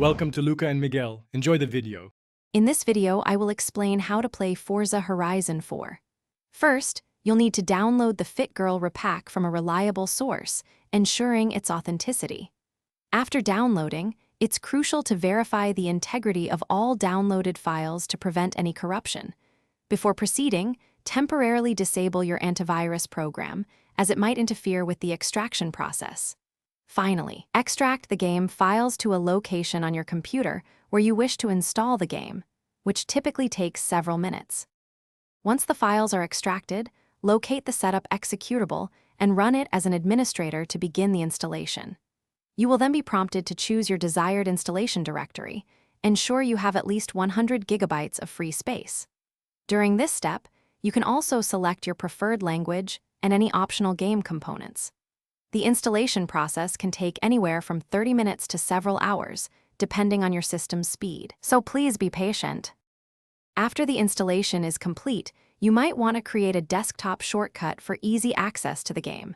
Welcome to Luca and Miguel. Enjoy the video. In this video, I will explain how to play Forza Horizon 4. First, you'll need to download the FitGirl Repack from a reliable source, ensuring its authenticity. After downloading, it's crucial to verify the integrity of all downloaded files to prevent any corruption. Before proceeding, temporarily disable your antivirus program, as it might interfere with the extraction process. Finally, extract the game files to a location on your computer where you wish to install the game, which typically takes several minutes. Once the files are extracted, locate the setup executable and run it as an administrator to begin the installation. You will then be prompted to choose your desired installation directory. Ensure you have at least 100 gigabytes of free space. During this step, you can also select your preferred language and any optional game components. The installation process can take anywhere from 30 minutes to several hours, depending on your system's speed, so please be patient. After the installation is complete, you might want to create a desktop shortcut for easy access to the game.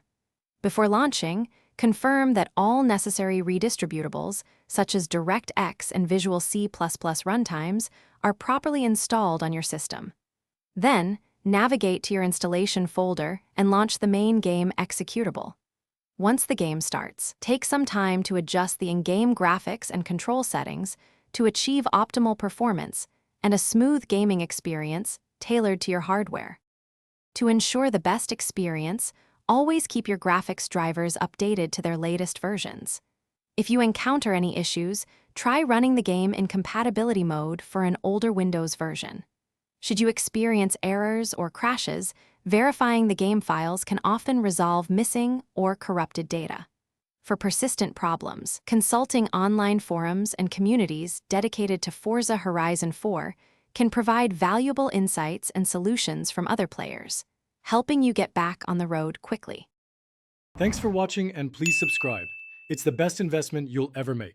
Before launching, confirm that all necessary redistributables, such as DirectX and Visual C++ runtimes, are properly installed on your system. Then, navigate to your installation folder and launch the main game executable. Once the game starts, take some time to adjust the in-game graphics and control settings to achieve optimal performance and a smooth gaming experience tailored to your hardware. To ensure the best experience, always keep your graphics drivers updated to their latest versions. If you encounter any issues, try running the game in compatibility mode for an older Windows version. Should you experience errors or crashes, verifying the game files can often resolve missing or corrupted data. For persistent problems, consulting online forums and communities dedicated to Forza Horizon 4 can provide valuable insights and solutions from other players, helping you get back on the road quickly. Thanks for watching and please subscribe. It's the best investment you'll ever make.